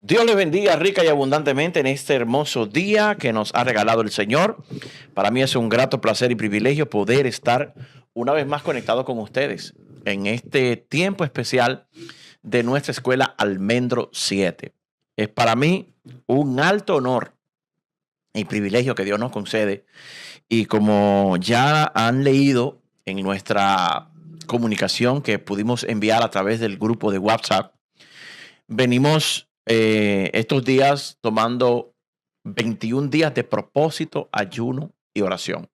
Dios les bendiga rica y abundantemente en este hermoso día que nos ha regalado el Señor. Para mí es un grato placer y privilegio poder estar una vez más conectado con ustedes en este tiempo especial de nuestra escuela Almendro 7. Es para mí un alto honor y privilegio que Dios nos concede. Y como ya han leído en nuestra comunicación que pudimos enviar a través del grupo de WhatsApp, venimos estos días tomando 21 días de propósito, ayuno y oración.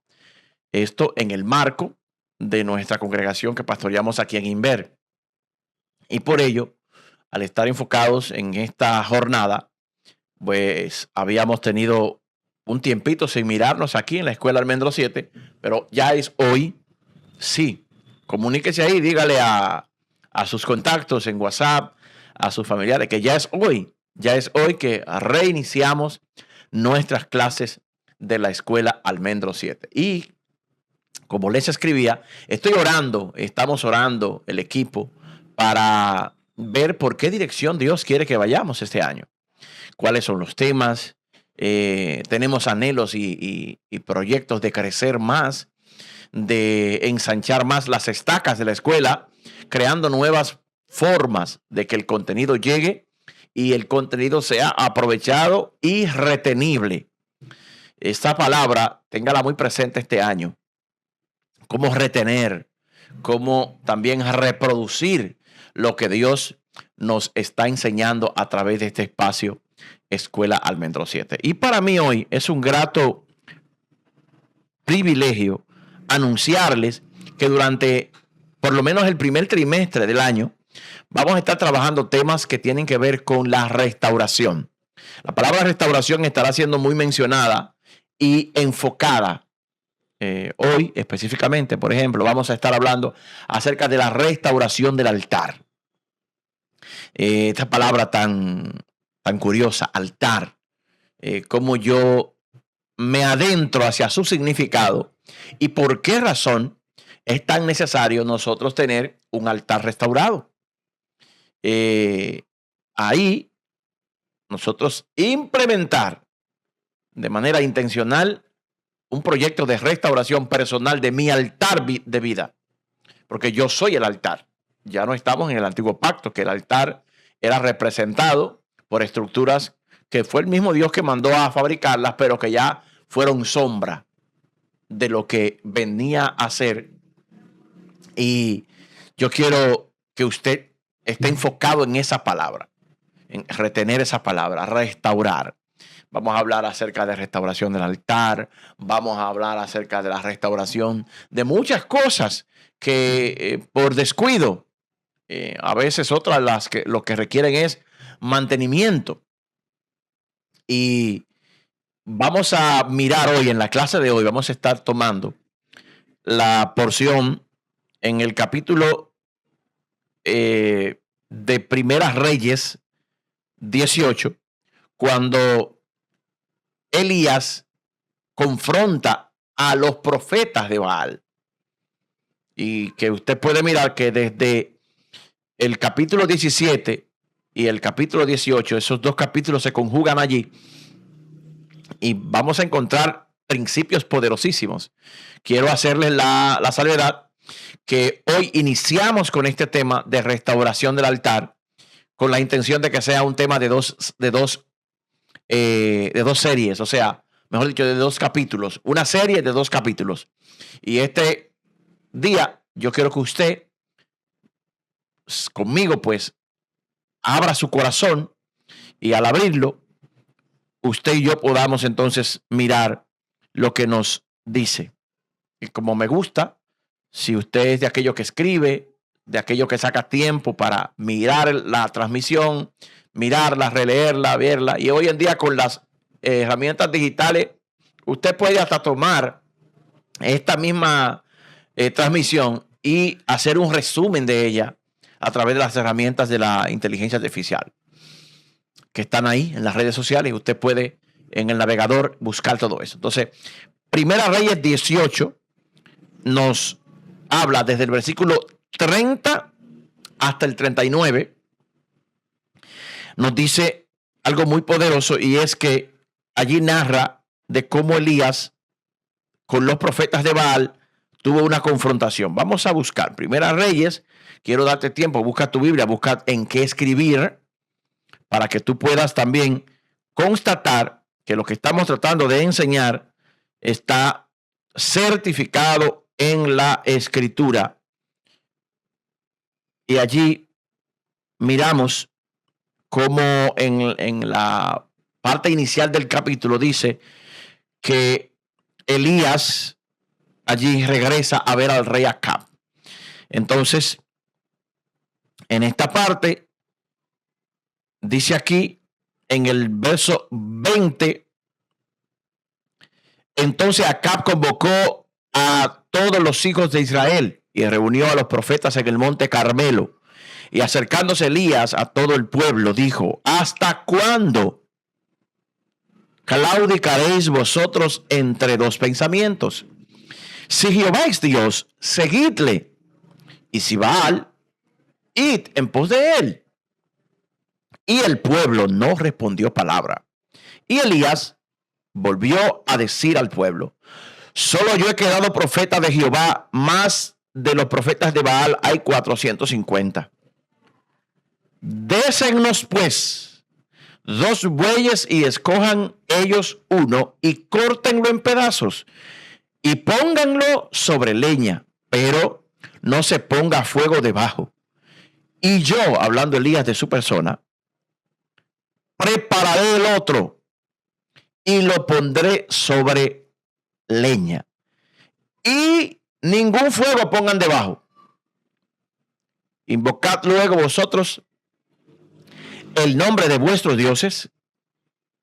Esto en el marco de nuestra congregación que pastoreamos aquí en Inver. Y por ello, al estar enfocados en esta jornada, pues habíamos tenido un tiempito sin mirarnos aquí en la Escuela Almendro 7, pero ya es hoy. Sí, comuníquese ahí, dígale a sus contactos en WhatsApp, a sus familiares, que ya es hoy que reiniciamos nuestras clases de la Escuela Almendro 7. Y como les escribía, estamos orando el equipo para ver por qué dirección Dios quiere que vayamos este año. Cuáles son los temas. Tenemos anhelos y proyectos de crecer más, de ensanchar más las estacas de la escuela, creando nuevas formas de que el contenido llegue y el contenido sea aprovechado y retenible. Esta palabra, téngala muy presente este año. Cómo retener, cómo también reproducir lo que Dios nos está enseñando a través de este espacio Escuela Almendro 7. Y para mí hoy es un grato privilegio anunciarles que durante por lo menos el primer trimestre del año vamos a estar trabajando temas que tienen que ver con la restauración. La palabra restauración estará siendo muy mencionada y enfocada. Hoy específicamente, por ejemplo, vamos a estar hablando acerca de la restauración del altar. Esta palabra tan curiosa, altar, cómo yo me adentro hacia su significado y por qué razón es tan necesario nosotros tener un altar restaurado. Ahí nosotros implementar de manera intencional un proyecto de restauración personal de mi altar de vida, porque yo soy el altar. Ya no estamos en el antiguo pacto, que el altar era representado por estructuras que fue el mismo Dios que mandó a fabricarlas, pero que ya fueron sombra de lo que venía a ser. Y yo quiero que usted esté enfocado en esa palabra, en retener esa palabra, restaurar. Vamos a hablar acerca de restauración del altar, vamos a hablar acerca de la restauración de muchas cosas que por descuido, a veces otras lo que requieren es mantenimiento. Y vamos a mirar hoy, en la clase de hoy, vamos a estar tomando la porción en el capítulo de Primeras Reyes 18, cuando Elías confronta a los profetas de Baal. Y que usted puede mirar que desde el capítulo 17 y el capítulo 18, esos dos capítulos se conjugan allí y vamos a encontrar principios poderosísimos. Quiero hacerles la salvedad que hoy iniciamos con este tema de restauración del altar con la intención de que sea un tema de dos series, o sea, mejor dicho, de 2 capítulos, una serie de 2 capítulos. Y este día yo quiero que usted conmigo pues abra su corazón y al abrirlo usted y yo podamos entonces mirar lo que nos dice. Y como me gusta, si usted es de aquello que escribe, de aquello que saca tiempo para mirar la transmisión, mirarla, releerla, verla, y hoy en día con las herramientas digitales, usted puede hasta tomar esta misma transmisión y hacer un resumen de ella a través de las herramientas de la inteligencia artificial que están ahí en las redes sociales. Usted puede en el navegador buscar todo eso. Entonces, Primera Reyes 18 nos habla desde el versículo 30 hasta el 39. Nos dice algo muy poderoso, y es que allí narra de cómo Elías con los profetas de Baal tuvo una confrontación. Vamos a buscar Primera Reyes. Quiero darte tiempo, busca tu Biblia, busca en qué escribir para que tú puedas también constatar que lo que estamos tratando de enseñar está certificado en la Escritura. Y allí miramos cómo en la parte inicial del capítulo dice que Elías allí regresa a ver al rey Acab. Entonces, en esta parte, dice aquí, en el verso 20, entonces Acab convocó a todos los hijos de Israel y reunió a los profetas en el monte Carmelo. Y acercándose Elías a todo el pueblo, dijo: ¿hasta cuándo claudicaréis vosotros entre dos pensamientos? Si Jehová es Dios, seguidle, y si Baal, id en pos de él. Y el pueblo no respondió palabra. Y Elías volvió a decir al pueblo: solo yo he quedado profeta de Jehová, más de los profetas de Baal hay 450. Désennos pues 2 bueyes y escojan ellos uno y córtenlo en pedazos y pónganlo sobre leña, pero no se ponga fuego debajo. Y yo, hablando Elías de su persona, prepararé el otro y lo pondré sobre leña. Y ningún fuego pongan debajo. Invocad luego vosotros el nombre de vuestros dioses,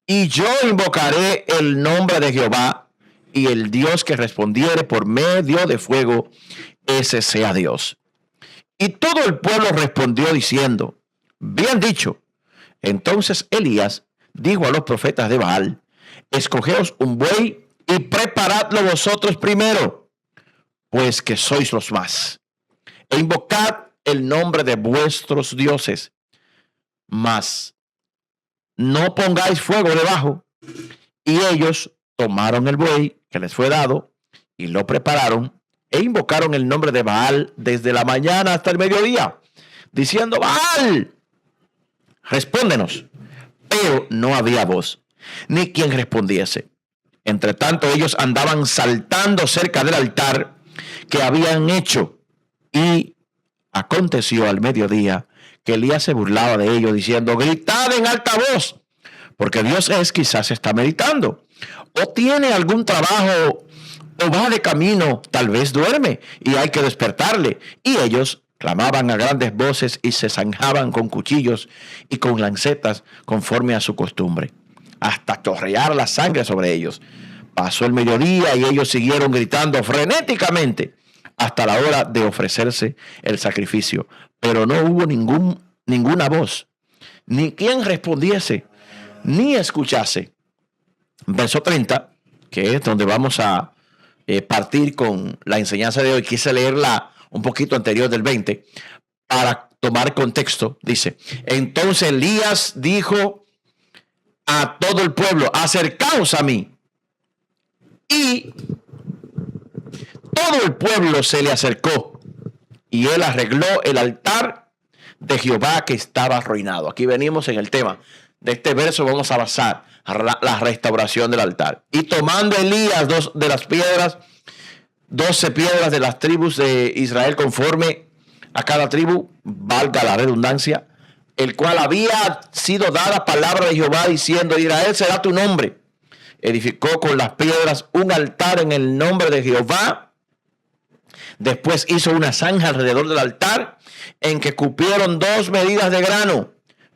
y yo invocaré el nombre de Jehová, y el Dios que respondiere por medio de fuego, ese sea Dios. Y todo el pueblo respondió diciendo: bien dicho. Entonces Elías dijo a los profetas de Baal: escogeos un buey y preparadlo vosotros primero, pues que sois los más, e invocad el nombre de vuestros dioses, mas no pongáis fuego debajo. Y ellos tomaron el buey que les fue dado y lo prepararon e invocaron el nombre de Baal desde la mañana hasta el mediodía, diciendo: Baal, respóndenos. Pero no había voz, ni quien respondiese. Entre tanto, ellos andaban saltando cerca del altar que habían hecho. Y aconteció al mediodía que Elías se burlaba de ellos, diciendo: gritad en alta voz, porque Dios quizás está meditando, o tiene algún trabajo, o va de camino, tal vez duerme, y hay que despertarle. Y ellos clamaban a grandes voces y se zanjaban con cuchillos y con lancetas conforme a su costumbre, hasta chorrear la sangre sobre ellos. Pasó el mediodía y ellos siguieron gritando frenéticamente hasta la hora de ofrecerse el sacrificio. Pero no hubo ninguna voz, ni quien respondiese, ni escuchase. Verso 30, que es donde vamos a partir con la enseñanza de hoy. Quise leerla un poquito anterior del 20 para tomar contexto. Dice: entonces Elías dijo a todo el pueblo: acercaos a mí. Y todo el pueblo se le acercó, y él arregló el altar de Jehová que estaba arruinado. Aquí venimos en el tema de este verso. Vamos a basar la restauración del altar. Y tomando Elías 2 de las piedras, 12 piedras de las tribus de Israel, conforme a cada tribu, valga la redundancia, el cual había sido dada palabra de Jehová, diciendo: Israel será tu nombre. Edificó con las piedras un altar en el nombre de Jehová. Después hizo una zanja alrededor del altar, en que cupieron 2 medidas de grano.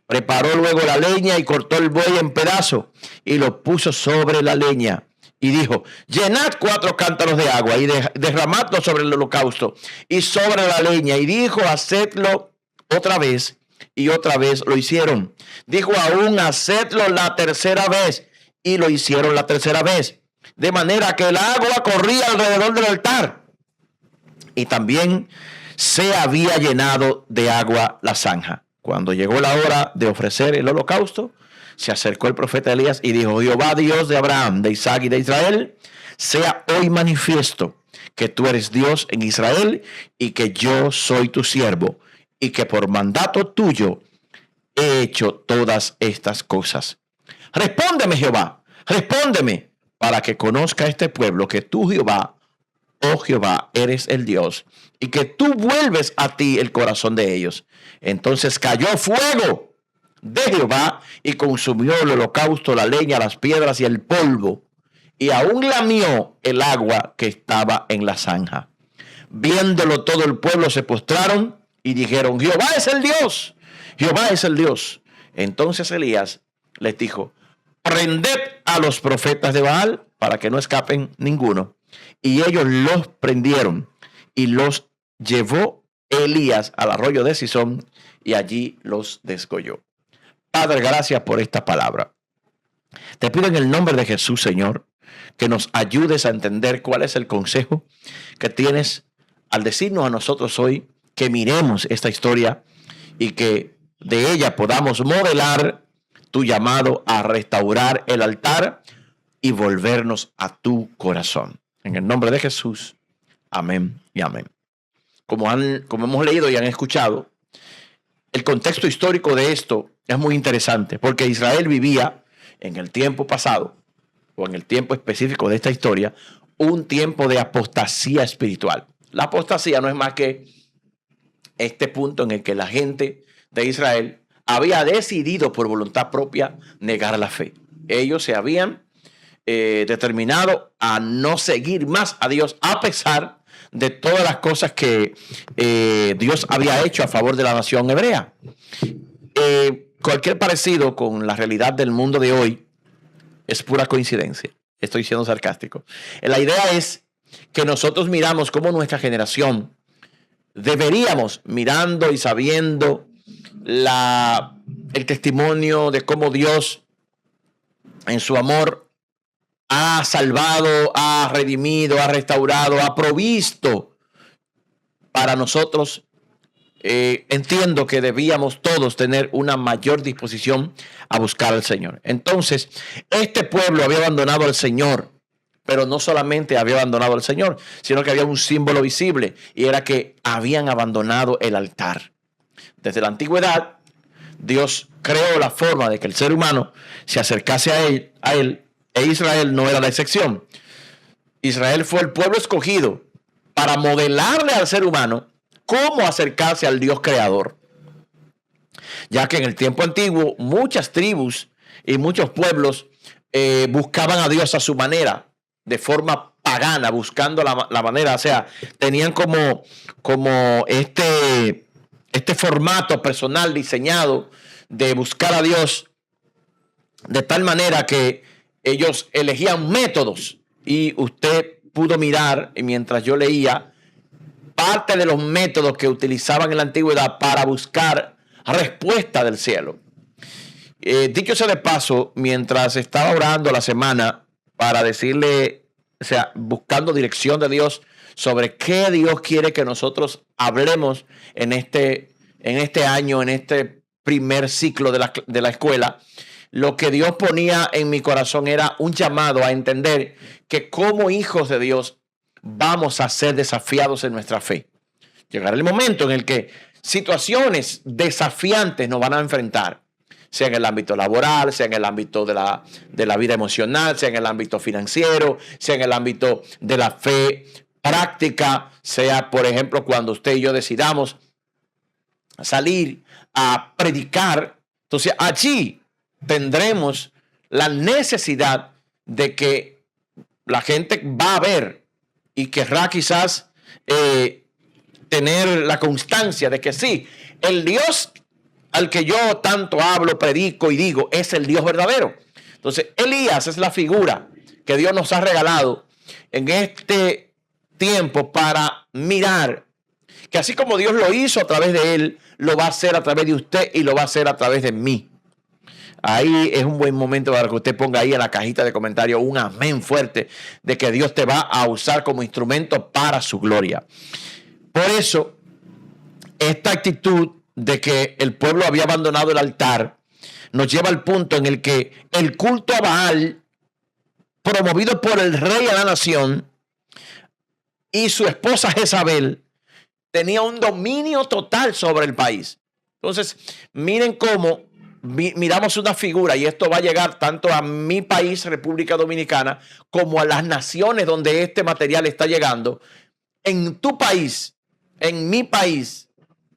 Preparó luego la leña y cortó el buey en pedazos y lo puso sobre la leña. Y dijo: llenad 4 cántaros de agua y derramadlo sobre el holocausto y sobre la leña. Y dijo: hacedlo otra vez. Y otra vez lo hicieron. Dijo aún: hacedlo la tercera vez. Y lo hicieron la tercera vez. De manera que el agua corría alrededor del altar. Y también se había llenado de agua la zanja. Cuando llegó la hora de ofrecer el holocausto, se acercó el profeta Elías y dijo: Jehová, Dios de Abraham, de Isaac y de Israel, sea hoy manifiesto que tú eres Dios en Israel y que yo soy tu siervo y que por mandato tuyo he hecho todas estas cosas. Respóndeme, Jehová, respóndeme, para que conozca este pueblo que tú, Jehová, oh Jehová, eres el Dios, y que tú vuelves a ti el corazón de ellos. Entonces cayó fuego de Jehová y consumió el holocausto, la leña, las piedras y el polvo, y aún lamió el agua que estaba en la zanja. Viéndolo todo el pueblo se postraron y dijeron: Jehová es el Dios, Jehová es el Dios. Entonces Elías les dijo: prended a los profetas de Baal para que no escapen ninguno. Y ellos los prendieron y los llevó Elías al arroyo de Cisón y allí los desgolló. Padre, gracias por esta palabra. Te pido en el nombre de Jesús, Señor, que nos ayudes a entender cuál es el consejo que tienes al decirnos a nosotros hoy que miremos esta historia y que de ella podamos modelar tu llamado a restaurar el altar y volvernos a tu corazón. En el nombre de Jesús, amén y amén. Como hemos leído y han escuchado, el contexto histórico de esto es muy interesante, porque Israel vivía en el tiempo pasado, o en el tiempo específico de esta historia, un tiempo de apostasía espiritual. La apostasía no es más que este punto en el que la gente de Israel había decidido por voluntad propia negar la fe. Ellos se habían determinado a no seguir más a Dios a pesar de todas las cosas que Dios había hecho a favor de la nación hebrea. Cualquier parecido con la realidad del mundo de hoy es pura coincidencia. Estoy siendo sarcástico. La idea es que nosotros miramos cómo nuestra generación deberíamos, mirando y sabiendo el testimonio de cómo Dios en su amor ha salvado, ha redimido, ha restaurado, ha provisto para nosotros. Entiendo que debíamos todos tener una mayor disposición a buscar al Señor. Entonces, este pueblo había abandonado al Señor, pero no solamente había abandonado al Señor, sino que había un símbolo visible, y era que habían abandonado el altar. Desde la antigüedad, Dios creó la forma de que el ser humano se acercase a él, e Israel no era la excepción. Israel fue el pueblo escogido para modelarle al ser humano cómo acercarse al Dios creador, ya que en el tiempo antiguo muchas tribus y muchos pueblos buscaban a Dios a su manera, de forma pagana, buscando la manera, o sea, tenían como este formato personal diseñado de buscar a Dios de tal manera que ellos elegían métodos, y usted pudo mirar, mientras yo leía, parte de los métodos que utilizaban en la antigüedad para buscar respuesta del cielo. Dicho sea de paso, mientras estaba orando la semana para decirle, o sea, buscando dirección de Dios sobre qué Dios quiere que nosotros hablemos en este año, en este primer ciclo de la escuela, lo que Dios ponía en mi corazón era un llamado a entender que como hijos de Dios vamos a ser desafiados en nuestra fe. Llegará el momento en el que situaciones desafiantes nos van a enfrentar, sea en el ámbito laboral, sea en el ámbito de la vida emocional, sea en el ámbito financiero, sea en el ámbito de la fe práctica, sea, por ejemplo, cuando usted y yo decidamos salir a predicar. Entonces allí tendremos la necesidad de que la gente va a ver y querrá quizás tener la constancia de que sí, el Dios al que yo tanto hablo, predico y digo es el Dios verdadero. Entonces Elías es la figura que Dios nos ha regalado en este tiempo para mirar que así como Dios lo hizo a través de él, lo va a hacer a través de usted y lo va a hacer a través de mí. Ahí es un buen momento para que usted ponga ahí en la cajita de comentarios un amén fuerte de que Dios te va a usar como instrumento para su gloria. Por eso, esta actitud de que el pueblo había abandonado el altar nos lleva al punto en el que el culto a Baal, promovido por el rey a la nación y su esposa Jezabel, tenía un dominio total sobre el país. Entonces, miren cómo miramos una figura, y esto va a llegar tanto a mi país, República Dominicana, como a las naciones donde este material está llegando. En tu país, en mi país,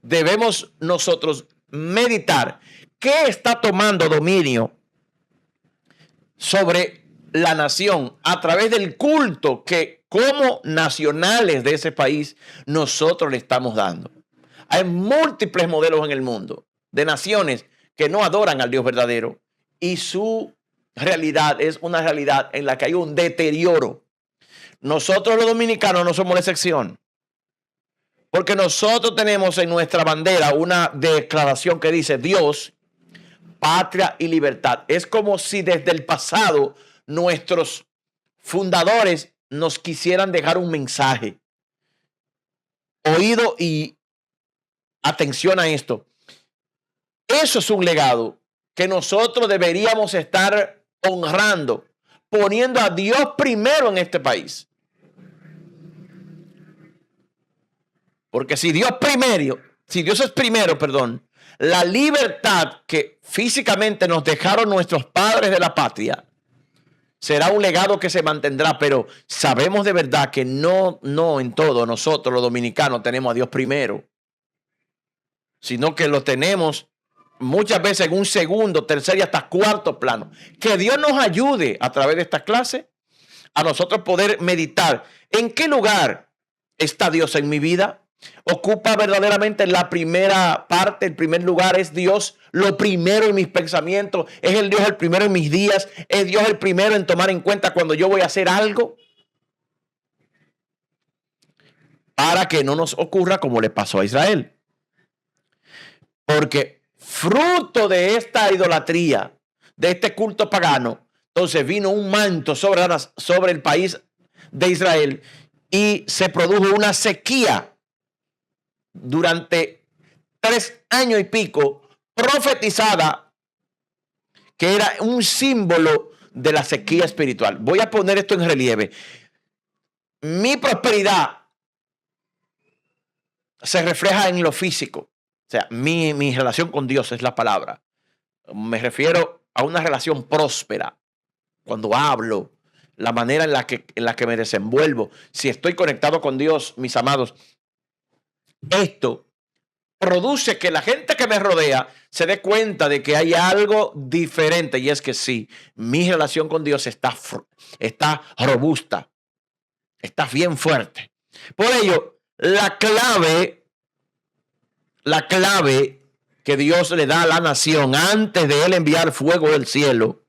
debemos nosotros meditar qué está tomando dominio sobre la nación a través del culto que como nacionales de ese país nosotros le estamos dando. Hay múltiples modelos en el mundo de naciones que no adoran al Dios verdadero y su realidad es una realidad en la que hay un deterioro. Nosotros los dominicanos no somos la excepción, porque nosotros tenemos en nuestra bandera una declaración que dice Dios, patria y libertad. Es como si desde el pasado nuestros fundadores nos quisieran dejar un mensaje. Oído y atención a esto. Eso es un legado que nosotros deberíamos estar honrando, poniendo a Dios primero en este país. Porque si Dios es primero, la libertad que físicamente nos dejaron nuestros padres de la patria será un legado que se mantendrá, pero sabemos de verdad que no en todo nosotros los dominicanos tenemos a Dios primero, sino que lo tenemos muchas veces en un segundo, tercer y hasta cuarto plano. Que Dios nos ayude a través de esta clase a nosotros poder meditar en qué lugar está Dios en mi vida. Ocupa verdaderamente la primera parte, el primer lugar es Dios, lo primero en mis pensamientos, es el Dios el primero en mis días, es Dios el primero en tomar en cuenta cuando yo voy a hacer algo, para que no nos ocurra como le pasó a Israel. Porque fruto de esta idolatría, de este culto pagano, entonces vino un manto sobre el país de Israel y se produjo una sequía durante 3 años y pico, profetizada, que era un símbolo de la sequía espiritual. Voy a poner esto en relieve. Mi prosperidad se refleja en lo físico. O sea, mi relación con Dios es la palabra. Me refiero a una relación próspera. Cuando hablo, la manera en la que me desenvuelvo. Si estoy conectado con Dios, mis amados, esto produce que la gente que me rodea se dé cuenta de que hay algo diferente, y es que sí, mi relación con Dios está robusta, está bien fuerte. Por ello, la clave que Dios le da a la nación antes de él enviar fuego del cielo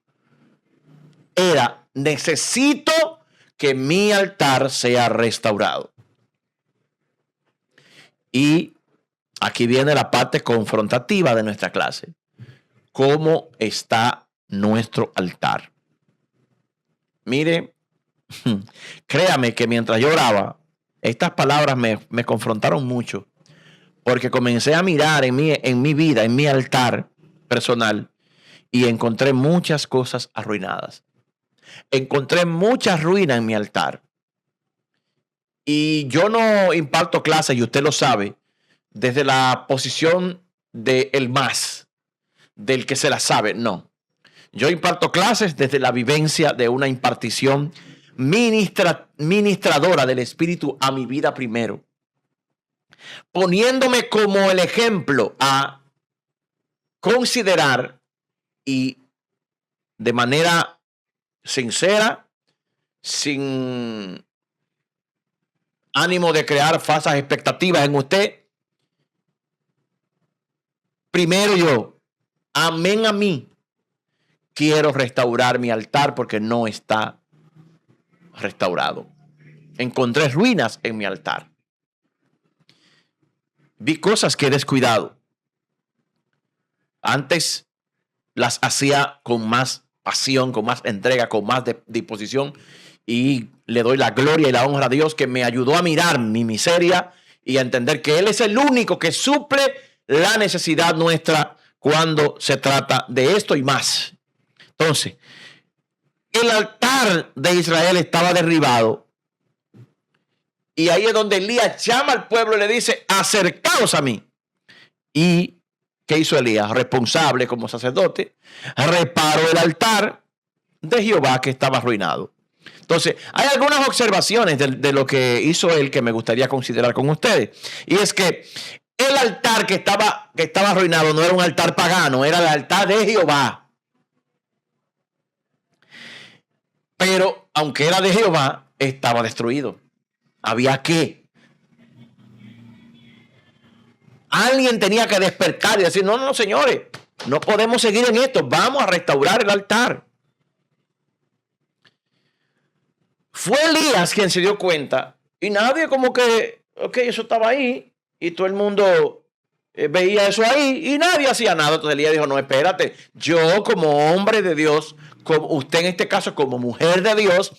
era: necesito que mi altar sea restaurado. Y aquí viene la parte confrontativa de nuestra clase. ¿Cómo está nuestro altar? Mire, créame que mientras yo oraba, estas palabras me confrontaron mucho, porque comencé a mirar en mi vida, en mi altar personal, y encontré muchas cosas arruinadas. Encontré mucha ruina en mi altar. Y yo no imparto clases, y usted lo sabe, desde la posición del más, del que se la sabe. No. Yo imparto clases desde la vivencia de una impartición ministradora del Espíritu a mi vida primero, poniéndome como el ejemplo a considerar y de manera sincera, sin ánimo de crear falsas expectativas en usted. Primero yo, amén a mí, quiero restaurar mi altar porque no está restaurado. Encontré ruinas en mi altar. Vi cosas que he descuidado. Antes las hacía con más pasión, con más entrega, con más disposición, y le doy la gloria y la honra a Dios, que me ayudó a mirar mi miseria y a entender que Él es el único que suple la necesidad nuestra cuando se trata de esto y más. Entonces, el altar de Israel estaba derribado. Y ahí es donde Elías llama al pueblo y le dice, acercaos a mí. ¿Y qué hizo Elías? Responsable como sacerdote, reparó el altar de Jehová que estaba arruinado. Entonces, hay algunas observaciones de lo que hizo él que me gustaría considerar con ustedes. Y es que el altar que estaba arruinado no era un altar pagano, era el altar de Jehová. Pero, aunque era de Jehová, estaba destruido. Había que. Alguien tenía que despertar y decir, no, no, señores, no podemos seguir en esto, vamos a restaurar el altar. Fue Elías quien se dio cuenta y nadie como que, ok, eso estaba ahí y todo el mundo veía eso ahí y nadie hacía nada. Entonces Elías dijo, no, espérate, yo como hombre de Dios, como usted en este caso como mujer de Dios,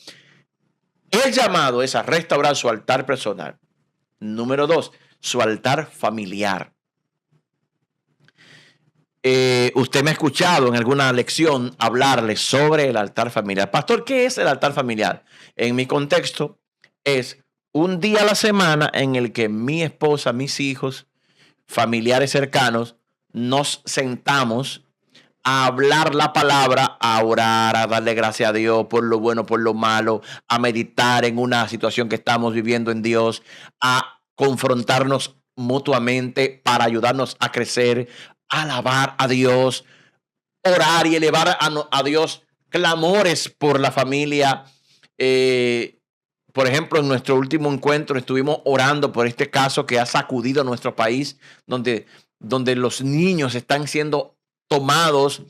el llamado es a restaurar su altar personal. Número 2, su altar familiar. Usted me ha escuchado en alguna lección hablarle sobre el altar familiar. Pastor, ¿qué es el altar familiar? En mi contexto, es un día a la semana en el que mi esposa, mis hijos, familiares cercanos, nos sentamos a hablar la palabra, a orar, a darle gracias a Dios por lo bueno, por lo malo, a meditar en una situación que estamos viviendo en Dios, a confrontarnos mutuamente para ayudarnos a crecer, alabar a Dios, orar y elevar a Dios clamores por la familia. Por ejemplo, en nuestro último encuentro estuvimos orando por este caso que ha sacudido a nuestro país, donde los niños están siendo tomados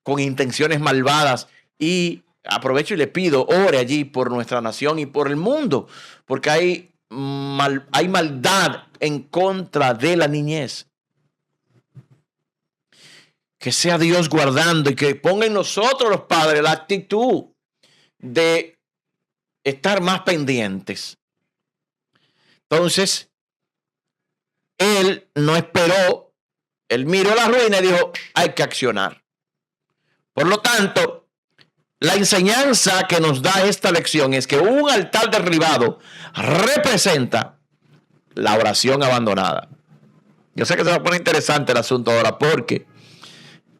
con intenciones malvadas. Y aprovecho y le pido, ore allí por nuestra nación y por el mundo, porque hay maldad en contra de la niñez. Que sea Dios guardando y que ponga en nosotros los padres la actitud de estar más pendientes. Entonces, él no esperó, él miró la ruina y dijo, hay que accionar. Por lo tanto, la enseñanza que nos da esta lección es que un altar derribado representa la oración abandonada. Yo sé que se va a poner interesante el asunto ahora porque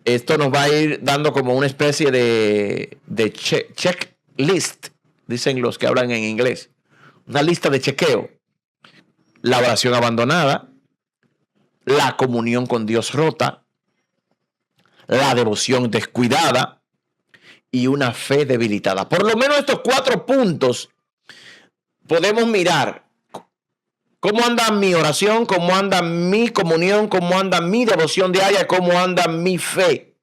esto nos va a ir dando como una especie de checklist, dicen los que hablan en inglés. Una lista de chequeo. La oración abandonada, la comunión con Dios rota, la devoción descuidada y una fe debilitada. Por lo menos estos 4 puntos podemos mirar cómo anda mi oración, cómo anda mi comunión, cómo anda mi devoción diaria, cómo anda mi fe.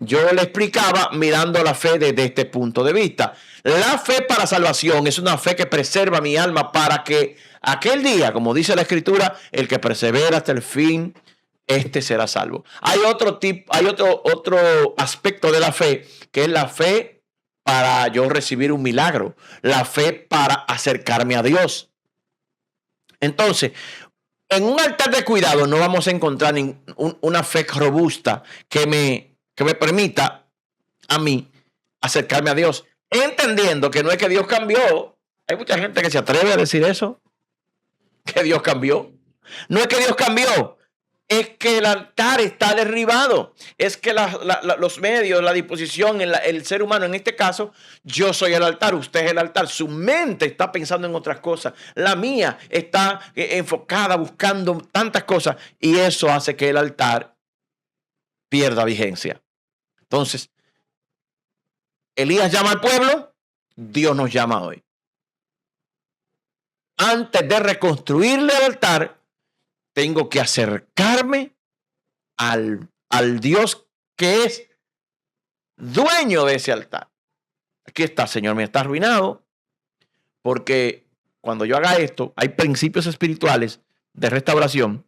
Yo le explicaba mirando la fe desde este punto de vista. La fe para salvación es una fe que preserva mi alma para que aquel día, como dice la Escritura, el que persevera hasta el fin, este será salvo. Hay otro aspecto de la fe, que es la fe para yo recibir un milagro, la fe para acercarme a Dios. Entonces, en un altar de cuidado no vamos a encontrar una fe robusta que me permita a mí acercarme a Dios, entendiendo que no es que Dios cambió. Hay mucha gente que se atreve a decir eso, que Dios cambió. No es que Dios cambió, es que el altar está derribado. Es que los medios, la disposición, el ser humano, en este caso, yo soy el altar, usted es el altar. Su mente está pensando en otras cosas. La mía está enfocada, buscando tantas cosas. Y eso hace que el altar pierda vigencia. Entonces, Elías llama al pueblo, Dios nos llama hoy. Antes de reconstruirle el altar, tengo que acercarme al Dios que es dueño de ese altar. Aquí está, Señor, me está arruinado, porque cuando yo haga esto, hay principios espirituales de restauración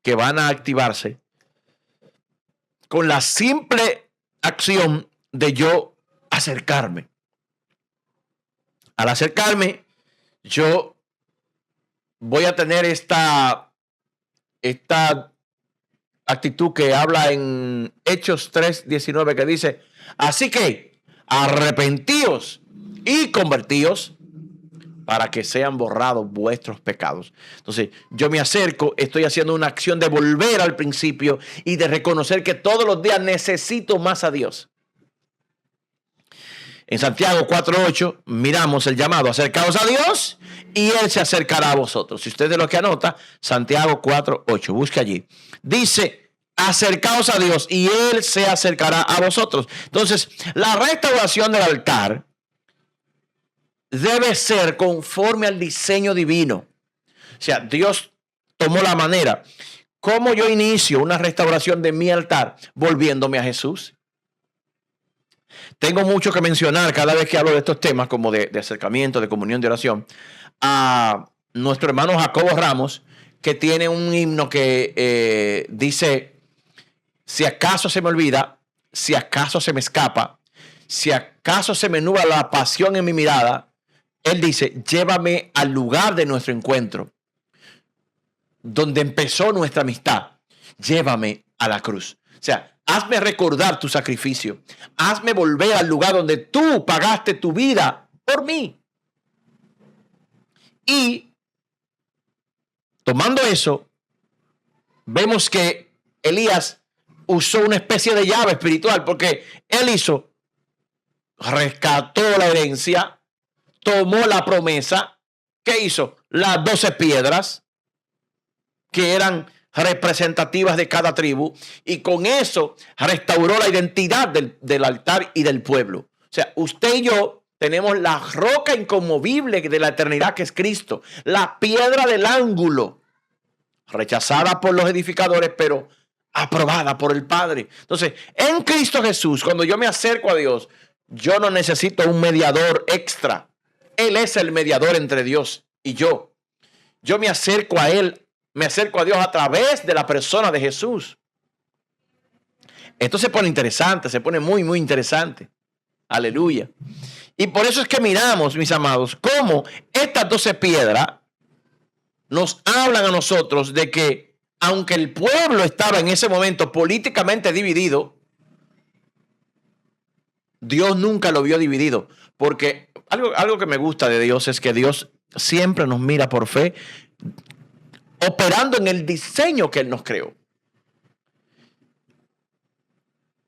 que van a activarse con la simple acción de yo acercarme. Al acercarme, yo voy a tener esta actitud que habla en Hechos 3:19, que dice: así que arrepentíos y convertíos para que sean borrados vuestros pecados. Entonces, yo me acerco, estoy haciendo una acción de volver al principio y de reconocer que todos los días necesito más a Dios. En Santiago 4:8 miramos el llamado: acercaos a Dios y Él se acercará a vosotros. Si usted es de los que anota, Santiago 4:8, busque allí. Dice: acercaos a Dios y Él se acercará a vosotros. Entonces, la restauración del altar debe ser conforme al diseño divino. O sea, Dios tomó la manera. ¿Cómo yo inicio una restauración de mi altar? Volviéndome a Jesús. Tengo mucho que mencionar cada vez que hablo de estos temas, como de acercamiento, de comunión, de oración, a nuestro hermano Jacobo Ramos, que tiene un himno que dice: si acaso se me olvida, si acaso se me escapa, si acaso se me nubla la pasión en mi mirada, él dice: llévame al lugar de nuestro encuentro, donde empezó nuestra amistad. Llévame a la cruz. O sea, hazme recordar tu sacrificio. Hazme volver al lugar donde tú pagaste tu vida por mí. Y tomando eso, vemos que Elías usó una especie de llave espiritual, porque él rescató la herencia, tomó la promesa. ¿Qué hizo? Las 12 piedras, que eran representativas de cada tribu, y con eso restauró la identidad del altar y del pueblo. O sea, usted y yo tenemos la roca inconmovible de la eternidad, que es Cristo, la piedra del ángulo, rechazada por los edificadores, pero aprobada por el Padre. Entonces, en Cristo Jesús, cuando yo me acerco a Dios, yo no necesito un mediador extra. Él es el mediador entre Dios y yo. Yo me acerco a Él, me acerco a Dios a través de la persona de Jesús. Esto se pone interesante, se pone muy, muy interesante. Aleluya. Y por eso es que miramos, mis amados, cómo estas 12 piedras nos hablan a nosotros de que, aunque el pueblo estaba en ese momento políticamente dividido, Dios nunca lo vio dividido. Porque algo que me gusta de Dios es que Dios siempre nos mira por fe, operando en el diseño que Él nos creó.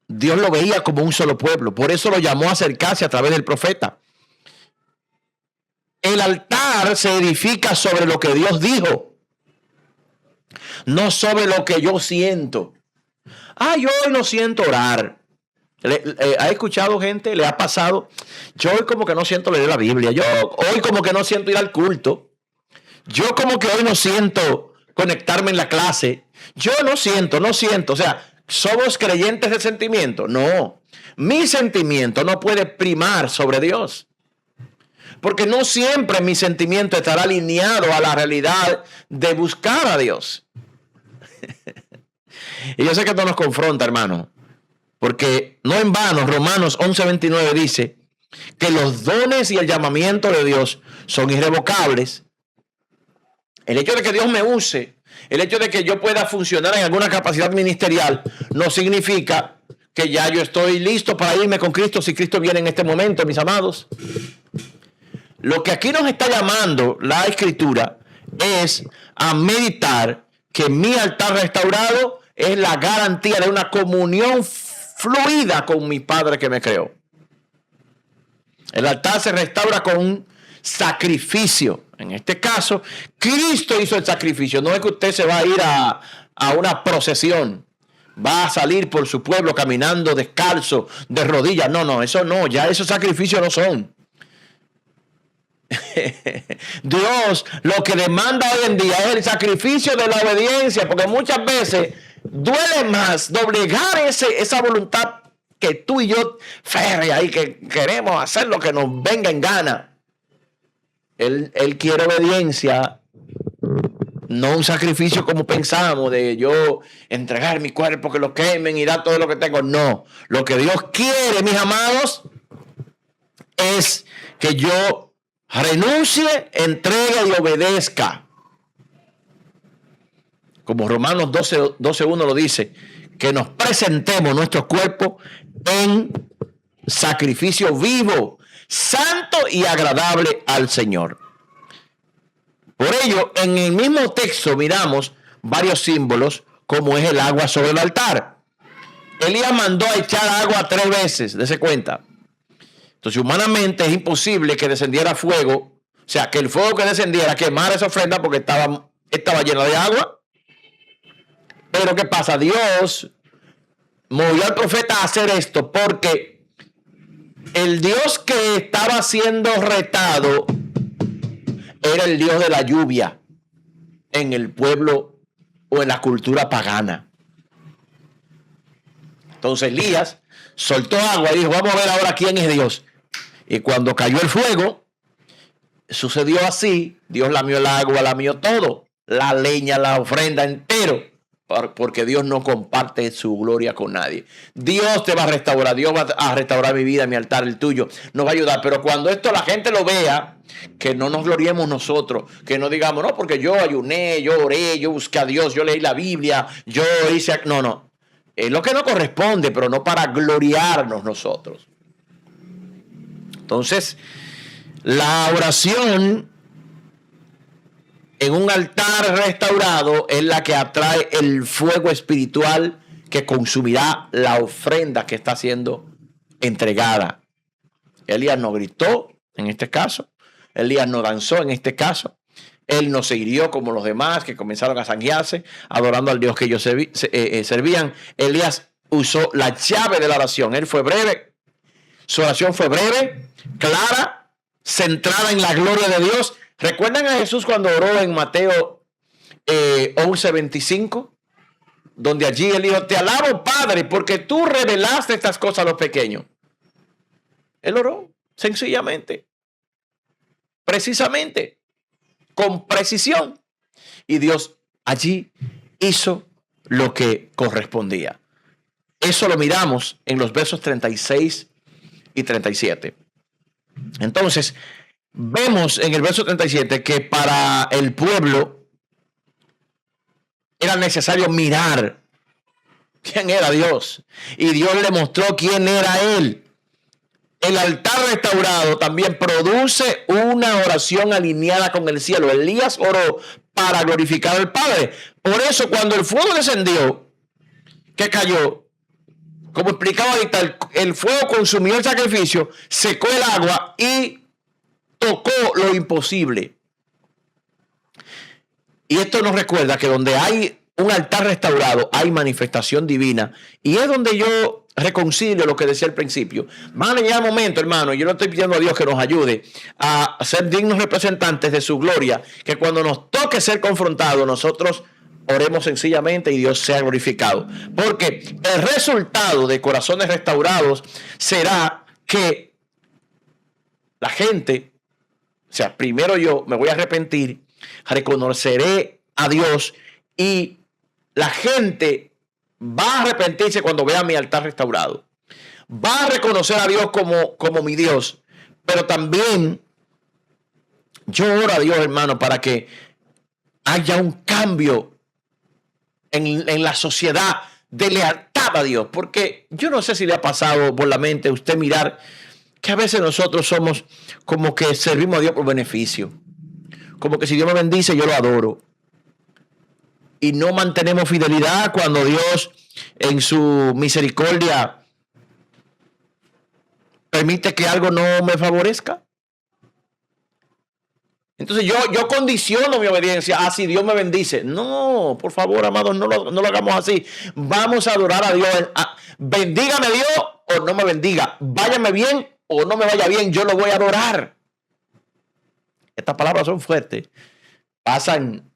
Dios lo veía como un solo pueblo. Por eso lo llamó a acercarse a través del profeta. El altar se edifica sobre lo que Dios dijo, no sobre lo que yo siento. Yo hoy no siento orar. ¿Ha escuchado gente? ¿Le ha pasado? Yo hoy como que no siento leer la Biblia. Yo hoy como que no siento ir al culto. Yo como que hoy no siento conectarme en la clase. Yo no siento. O sea, ¿somos creyentes de sentimiento? No. Mi sentimiento no puede primar sobre Dios. Porque no siempre mi sentimiento estará alineado a la realidad de buscar a Dios. Y yo sé que esto nos confronta, hermano. Porque no en vano, Romanos 11:29 dice que los dones y el llamamiento de Dios son irrevocables. El hecho de que Dios me use, el hecho de que yo pueda funcionar en alguna capacidad ministerial, no significa que ya yo estoy listo para irme con Cristo si Cristo viene en este momento, mis amados. Lo que aquí nos está llamando la Escritura es a meditar que mi altar restaurado es la garantía de una comunión fluida con mi Padre que me creó. El altar se restaura con un sacrificio. En este caso, Cristo hizo el sacrificio. No es que usted se va a ir a una procesión, va a salir por su pueblo caminando descalzo, de rodillas. No, eso no, ya esos sacrificios no son. Dios lo que demanda hoy en día es el sacrificio de la obediencia, porque muchas veces duele más doblegar esa voluntad que tú y yo férrea y que queremos hacer lo que nos venga en gana. Él quiere obediencia, no un sacrificio como pensamos de yo entregar mi cuerpo, que lo quemen y dar todo lo que tengo. No, lo que Dios quiere, mis amados, es que yo renuncie, entregue y obedezca. como Romanos 12:1 lo dice, que nos presentemos nuestro cuerpo en sacrificio vivo, santo y agradable al Señor. Por ello, en el mismo texto miramos varios símbolos, como es el agua sobre el altar. Elías mandó a echar agua 3 veces, dése cuenta. Entonces, humanamente es imposible que descendiera fuego, o sea, que el fuego que descendiera quemara esa ofrenda porque estaba llena de agua. Pero ¿qué pasa? Dios movió al profeta a hacer esto porque el Dios que estaba siendo retado era el Dios de la lluvia en el pueblo o en la cultura pagana. Entonces Elías soltó agua y dijo, vamos a ver ahora quién es Dios. Y cuando cayó el fuego, sucedió así. Dios lamió el agua, lamió todo, la leña, la ofrenda entero, porque Dios no comparte su gloria con nadie. Dios te va a restaurar, Dios va a restaurar mi vida, mi altar, el tuyo, nos va a ayudar. Pero cuando esto la gente lo vea, que no nos gloriemos nosotros, que no digamos, no, porque yo ayuné, yo oré, yo busqué a Dios, yo leí la Biblia, yo hice... No. Es lo que nos corresponde, pero no para gloriarnos nosotros. Entonces, la oración en un altar restaurado es la que atrae el fuego espiritual que consumirá la ofrenda que está siendo entregada. Elías no gritó en este caso, Elías no danzó en este caso, él no se hirió como los demás que comenzaron a sanguearse adorando al Dios que ellos servían. Elías usó la llave de la oración. Él fue breve, su oración fue breve, clara, centrada en la gloria de Dios. ¿Recuerdan a Jesús cuando oró en Mateo 11:25? Donde allí él dijo, te alabo, Padre, porque tú revelaste estas cosas a los pequeños. Él oró sencillamente, precisamente, con precisión. Y Dios allí hizo lo que correspondía. Eso lo miramos en los versos 36 y 37. Entonces, vemos en el verso 37 que para el pueblo era necesario mirar quién era Dios. Y Dios le mostró quién era Él. El altar restaurado también produce una oración alineada con el cielo. Elías oró para glorificar al Padre. Por eso cuando el fuego descendió, que cayó, como explicaba ahorita, el fuego consumió el sacrificio, secó el agua y tocó lo imposible. Y esto nos recuerda que donde hay un altar restaurado, hay manifestación divina. Y es donde yo reconcilio lo que decía al principio. Van a llegar momentos, hermano, yo le estoy pidiendo a Dios que nos ayude a ser dignos representantes de su gloria, que cuando nos toque ser confrontados, nosotros oremos sencillamente y Dios sea glorificado. Porque el resultado de corazones restaurados será que la gente, o sea, primero yo me voy a arrepentir, reconoceré a Dios y la gente va a arrepentirse cuando vea mi altar restaurado. Va a reconocer a Dios como mi Dios. Pero también yo oro a Dios, hermano, para que haya un cambio en la sociedad de lealtad a Dios. Porque yo no sé si le ha pasado por la mente a usted mirar que a veces nosotros somos como que servimos a Dios por beneficio. Como que si Dios me bendice, yo lo adoro. Y no mantenemos fidelidad cuando Dios en su misericordia permite que algo no me favorezca. Entonces yo condiciono mi obediencia a si Dios me bendice. No, por favor, amados, no lo hagamos así. Vamos a adorar a Dios. Bendígame Dios o no me bendiga. Váyame bien o no me vaya bien, yo lo voy a adorar. Estas palabras son fuertes. Pasan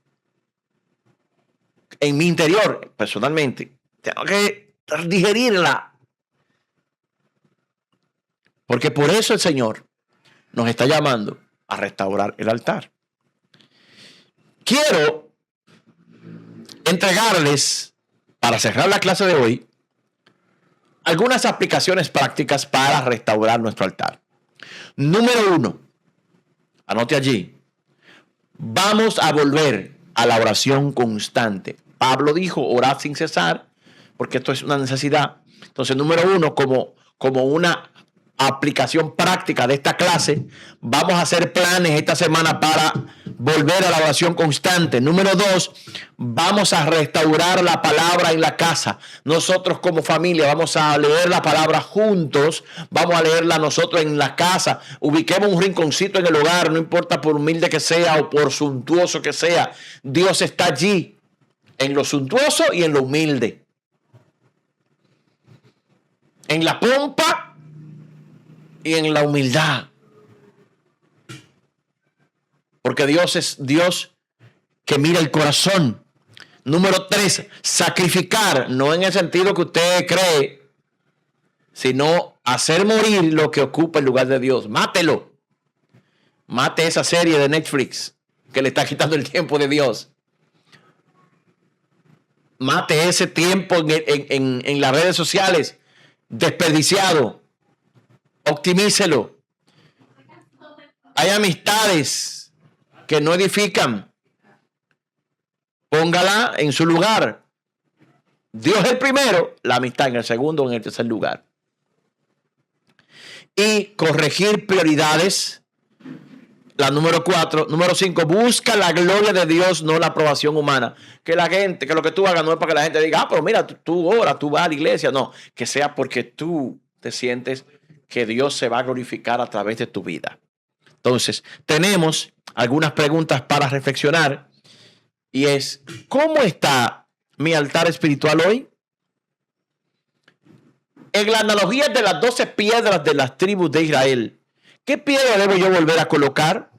en mi interior, personalmente. Tengo que digerirla. Porque por eso el Señor nos está llamando a restaurar el altar. Quiero entregarles, para cerrar la clase de hoy, algunas aplicaciones prácticas para restaurar nuestro altar. Número 1, anote allí, vamos a volver a la oración constante. Pablo dijo, orad sin cesar, porque esto es una necesidad. Entonces, número uno, como una aplicación práctica de esta clase, vamos a hacer planes esta semana para volver a la oración constante. Número dos, vamos a restaurar la palabra en la casa. Nosotros como familia vamos a leer la palabra juntos, vamos a leerla nosotros en la casa. Ubiquemos un rinconcito en el hogar, no importa por humilde que sea o por suntuoso que sea. Dios está allí, en lo suntuoso y en lo humilde. En la pompa y en la humildad. Porque Dios es Dios que mira el corazón. Número 3, sacrificar, no en el sentido que usted cree, sino hacer morir lo que ocupa el lugar de Dios. Mátelo. Mate esa serie de Netflix que le está quitando el tiempo de Dios. Mate ese tiempo en las redes sociales desperdiciado. Optimícelo. Hay amistades que no edifican. Póngala en su lugar. Dios es el primero, la amistad en el segundo o en el tercer lugar. Y corregir prioridades. La número 4. Número 5, busca la gloria de Dios, no la aprobación humana. Que la gente, que lo que tú hagas no es para que la gente diga, pero mira, tú oras, tú vas a la iglesia. No, que sea porque tú te sientes que Dios se va a glorificar a través de tu vida. Entonces, tenemos algunas preguntas para reflexionar. Y es, ¿cómo está mi altar espiritual hoy? En la analogía de las 12 piedras de las tribus de Israel, ¿qué piedra debo yo volver a colocar?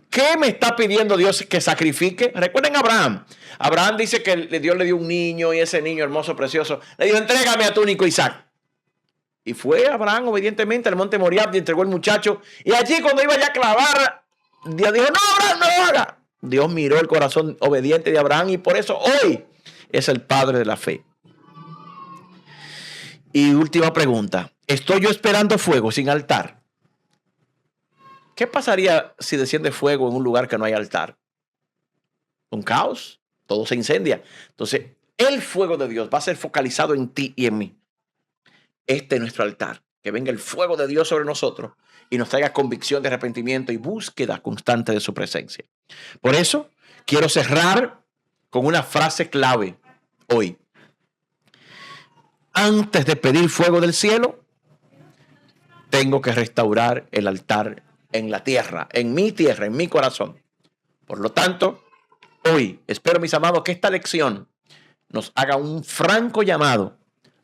¿Qué me está pidiendo Dios que sacrifique? Recuerden a Abraham. Abraham dice que Dios le dio un niño y ese niño hermoso, precioso, le dijo, entrégame a tu único Isaac. Y fue Abraham obedientemente al monte Moriah y entregó el muchacho. Y allí cuando iba ya a clavar, Dios dijo, no, Abraham, no lo haga. Dios miró el corazón obediente de Abraham y por eso hoy es el padre de la fe. Y última pregunta. ¿Estoy yo esperando fuego sin altar? ¿Qué pasaría si desciende fuego en un lugar que no hay altar? Un caos. Todo se incendia. Entonces, el fuego de Dios va a ser focalizado en ti y en mí. Este es nuestro altar. Que venga el fuego de Dios sobre nosotros y nos traiga convicción de arrepentimiento y búsqueda constante de su presencia. Por eso, quiero cerrar con una frase clave hoy. Antes de pedir fuego del cielo, tengo que restaurar el altar en la tierra, en mi corazón. Por lo tanto, hoy espero, mis amados, que esta lección nos haga un franco llamado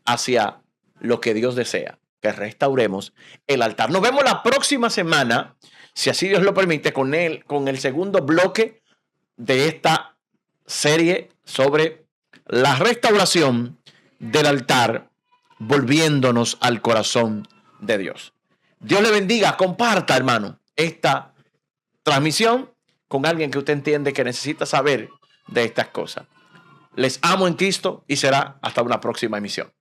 hacia lo que Dios desea, que restauremos el altar. Nos vemos la próxima semana, si así Dios lo permite, con el segundo bloque de esta serie sobre la restauración del altar, volviéndonos al corazón de Dios. Dios le bendiga. Comparta, hermano, esta transmisión con alguien que usted entiende que necesita saber de estas cosas. Les amo en Cristo y será hasta una próxima emisión.